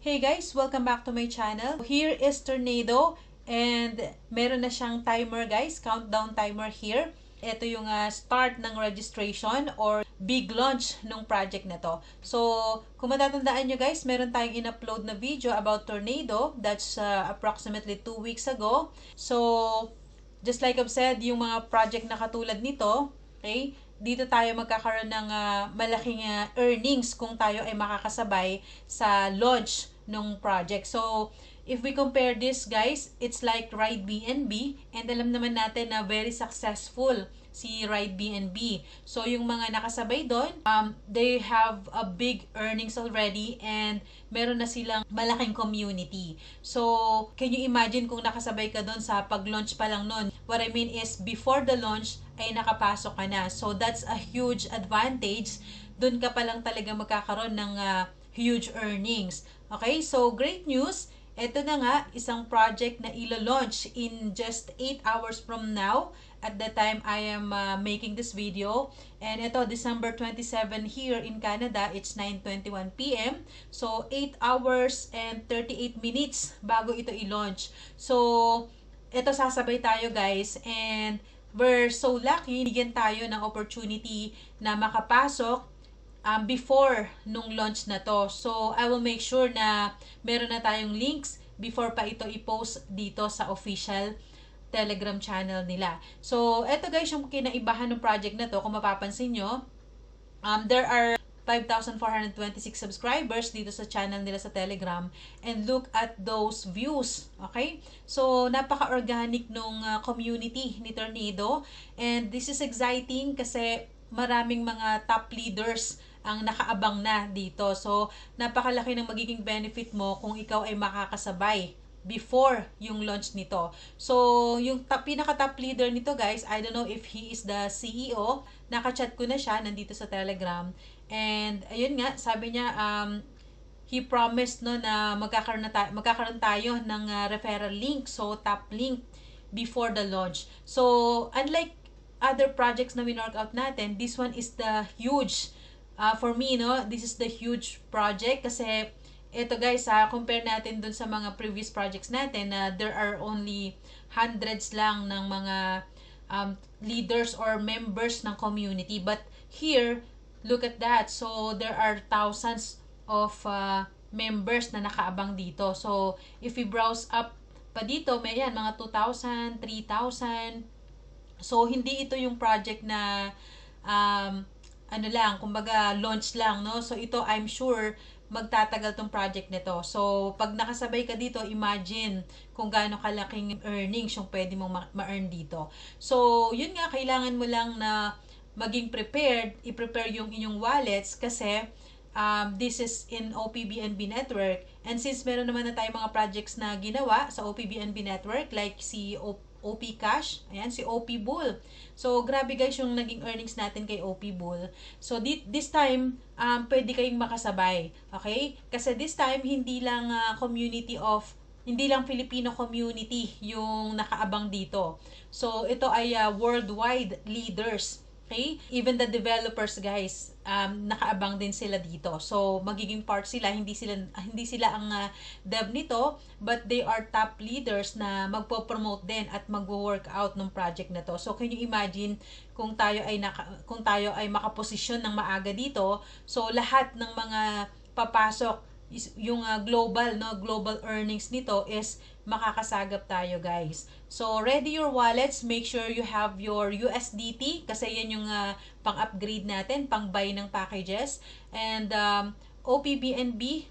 Hey guys, welcome back to my channel. Here is Tornado and meron na siyang timer guys, countdown timer here. Ito yung start ng registration or big launch ng project na to. So, kung matatandaan nyo guys, meron tayong in-upload na video about Tornado. That's approximately 2 weeks ago. So, just like I've said, yung mga project na katulad nito, okay, dito tayo magkakaroon ng malaking earnings kung tayo ay makakasabay sa launch ng project. So, if we compare this guys, it's like Ride BNB and alam naman natin na very successful si Ride BNB. So, yung mga nakasabay doon, they have a big earnings already and meron na silang malaking community. So, can you imagine kung nakasabay ka doon sa pag-launch pa lang noon? What I mean is, before the launch, ay nakapasok ka na. So, that's a huge advantage. Doon ka pa lang talaga magkakaroon ng huge earnings. Okay? So, great news. Ito na nga, isang project na ilo-launch in just 8 hours from now at the time I am making this video. And ito, December 27 here in Canada, it's 9:21 p.m. So, 8 hours and 38 minutes bago ito i-launch. So, ito sasabay tayo guys and we're so lucky, bigyan tayo ng opportunity na makapasok before nung launch na to. So, I will make sure na meron na tayong links before pa ito i-post dito sa official Telegram channel nila. So, eto guys yung kinaibahan ng project na to. Kung mapapansin nyo, there are 5,426 subscribers dito sa channel nila sa Telegram and look at those views, okay? So, napaka-organic nung community ni Tornado and this is exciting kasi maraming mga top leaders ang nakaabang na dito. So, napakalaki ng magiging benefit mo kung ikaw ay makakasabay before yung launch nito. So, yung pinaka-top leader nito guys, I don't know if he is the CEO. Naka-chat ko na siya, nandito sa Telegram. And, ayun nga, sabi niya, he promised no na magkakaroon tayo ng referral link. So, top link before the launch. So, unlike other projects na winork out natin, this one is the huge, for me, no, this is the huge project kasi ito guys, compare natin dun sa mga previous projects natin na there are only hundreds lang ng mga leaders or members ng community. But here, look at that. So, there are thousands of members na nakaabang dito. So, if we browse up pa dito, may yan, mga 2,000, 3,000. So, hindi ito yung project na ano lang, kumbaga launch lang, no? So, ito I'm sure magtatagal tong project nito. So, pag nakasabay ka dito, imagine kung gaano kalaking earnings yung pwede mong ma-earn dito. So, yun nga, kailangan mo lang na maging prepared, i-prepare yung inyong wallets kasi this is in OPBNB network. And since meron naman na tayong mga projects na ginawa sa OPBNB network, like si OP Cash, ayan, si OP Bull. So, grabe guys yung naging earnings natin kay OP Bull. So, this time, pwede kayong makasabay. Okay? Kasi this time, hindi lang hindi lang Filipino community yung nakaabang dito. So, ito ay worldwide leaders. Okay? Even the developers guys, nakaabang din sila dito. So, magiging part sila, hindi sila ang dev nito, but they are top leaders na magpo-promote din at magwo-work out ng project na to. So, can you imagine kung tayo ay makaposisyon ng maaga dito, so lahat ng mga papasok yung global earnings nito is makakasagap tayo guys. So, ready your wallets. Make sure you have your USDT kasi yan yung pang-upgrade natin, pang-buy ng packages. And OPBNB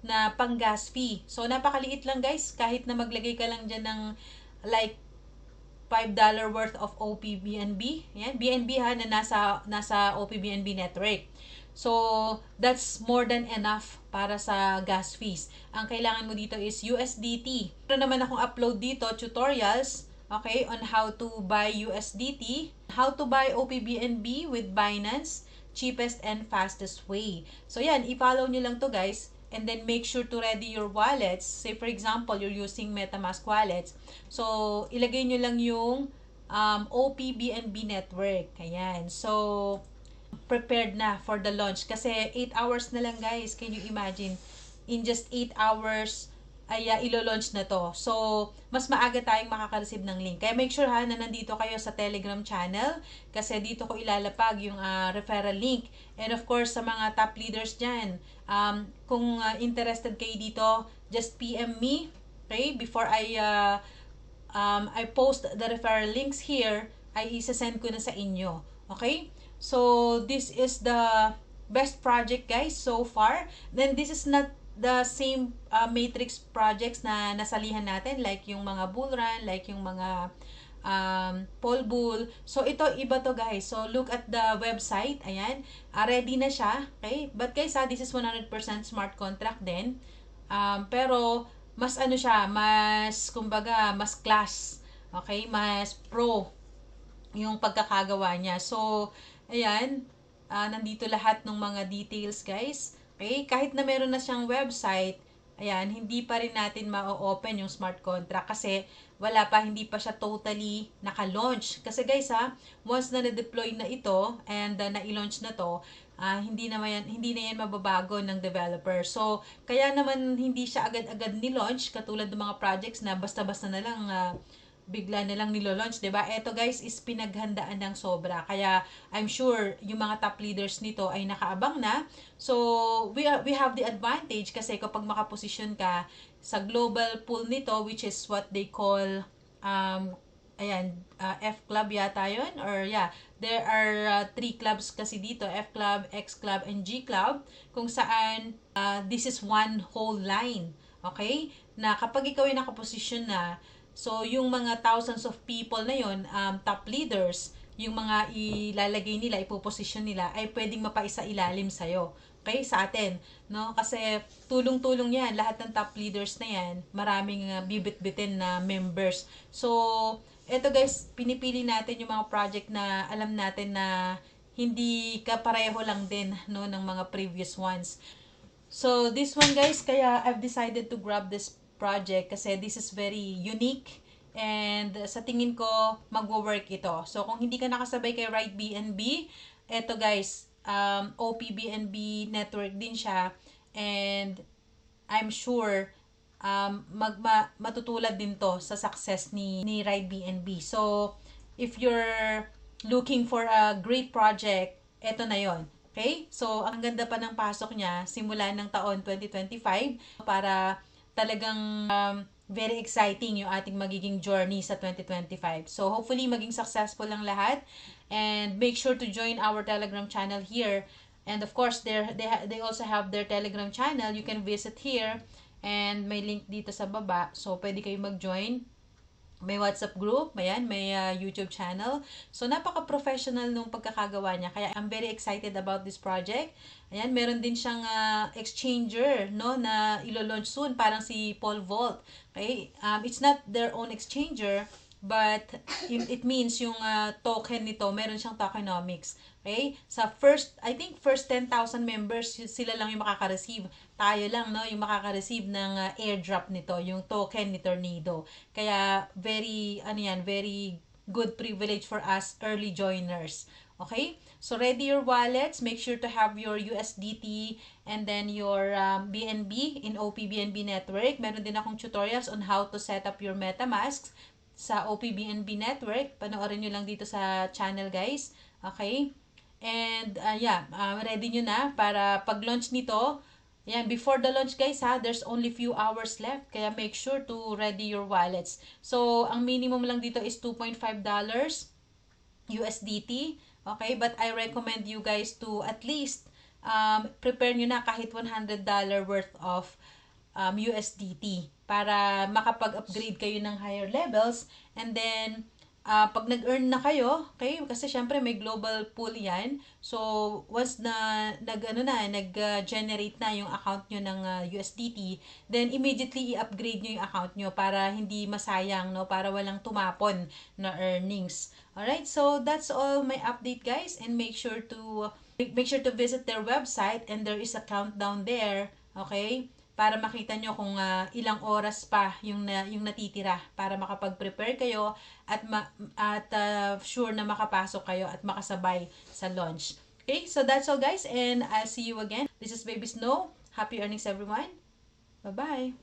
na pang-gas fee. So, napakaliit lang guys. Kahit na maglagay ka lang dyan ng like $5 worth of OPBNB. Yan, BNB ha, na nasa OPBNB network. So, that's more than enough para sa gas fees. Ang kailangan mo dito is USDT. Meron naman akong upload dito, tutorials, okay, on how to buy USDT, how to buy OPBNB with Binance, cheapest and fastest way. So, yan, i-follow nyo lang to guys. And then, make sure to ready your wallets. Say, for example, you're using MetaMask wallets. So, ilagay nyo lang yung OPBNB network. Ayan. So, prepared na for the launch kasi 8 hours na lang guys, can you imagine? in just 8 hours ay ilo-launch na to. So, mas maaga tayong makaka-receive ng link. Kaya make sure ha na nandito kayo sa Telegram channel kasi dito ko ilalapag yung referral link. And of course, sa mga top leaders dyan, kung interested kayo dito, just PM me, okay? Before I post the referral links here, ay isa-send ko na sa inyo. Okay? So, this is the best project guys so far. Then, this is not the same matrix projects na nasalihan natin, like yung mga bull run, like yung mga pole bull. So, ito, iba to guys. So, look at the website. Ayan. Ready na siya. Okay? But guys, this is 100% smart contract din. Pero, mas ano siya, mas, kumbaga, mas class. Okay? Mas pro yung pagkakagawa niya. So, ayan. Nandito lahat ng mga details guys. Okay? Kahit na meron na siyang website, ayan, hindi pa rin natin ma-open yung smart contract kasi wala pa, hindi pa siya totally naka-launch. Kasi guys once na na-deploy na ito and na-i-launch na to, hindi na yan mababago ng developer. So, kaya naman hindi siya agad-agad ni-launch katulad ng mga projects na basta-basta na lang bigla nilang nilo-launch, 'di ba? Ito guys is pinaghandaan ng sobra. Kaya I'm sure yung mga top leaders nito ay nakaabang na. So, we have the advantage kasi kapag makaposisyon ka sa global pool nito, which is what they call F club yata yun, or there are 3 clubs kasi dito, F club, X club, and G club, kung saan this is one whole line. Okay? Na kapag ikaw ay nakaposisyon na, so, yung mga thousands of people na yon, top leaders, yung mga ilalagay nila, ipoposisyon nila, ay pwedeng mapaisa ilalim sa'yo. Okay? Sa atin. No? Kasi tulong-tulong yan. Lahat ng top leaders na yan, maraming bibit-bitin na members. So, eto guys, pinipili natin yung mga project na alam natin na hindi kapareho lang din no, ng mga previous ones. So, this one guys, kaya I've decided to grab this project kasi this is very unique and sa tingin ko magwo-work ito. So kung hindi ka nakasabay kay Ride BNB, eto guys, OPBNB network din siya and I'm sure matutulad din to sa success ni Ride BNB. So if you're looking for a great project, eto na yon. Okay? So ang ganda pa ng pasok niya simula ng taon 2025 para talagang very exciting yung ating magiging journey sa 2025. So, hopefully, maging successful lang lahat. And make sure to join our Telegram channel here. And of course, they also have their Telegram channel. You can visit here. And may link dito sa baba. So, pwede kayo mag-join. May WhatsApp group, may YouTube channel. So, napaka-professional nung pagkakagawa niya. Kaya, I'm very excited about this project. Ayan, meron din siyang exchanger, no, na ilo-launch soon, parang si Pole Vault. Okay? It's not their own exchanger, but it means yung token nito, meron siyang tokenomics. Okay? I think first 10,000 members, sila lang yung makaka-receive. Tayo lang, no, yung makaka-receive ng airdrop nito, yung token ni Tornado. Kaya, very good privilege for us early joiners. Okay? So, ready your wallets. Make sure to have your USDT and then your BNB in OPBNB network. Meron din akong tutorials on how to set up your MetaMask sa OPBNB network. Panoorin nyo lang dito sa channel, guys. Okay? And, ready nyo na para pag-launch nito. Ayan, before the launch, guys, there's only few hours left. Kaya make sure to ready your wallets. So, ang minimum lang dito is $2.5 USDT. Okay, but I recommend you guys to at least prepare nyo na kahit $100 worth of USDT para makapag-upgrade kayo ng higher levels. And then, pag nag-earn na kayo, okay, kasi syempre may global pool yan. So, once na nag-generate na yung account nyo ng USDT, then immediately i-upgrade nyo yung account nyo para hindi masayang, no, para walang tumapon na earnings. Alright, so that's all my update, guys, and make sure to visit their website and there is a countdown there, okay? Para makita nyo kung ilang oras pa yung natitira para makapag-prepare kayo at sure na makapasok kayo at makasabay sa launch. Okay, so that's all, guys, and I'll see you again. This is Baby Snow. Happy earnings, everyone. Bye-bye!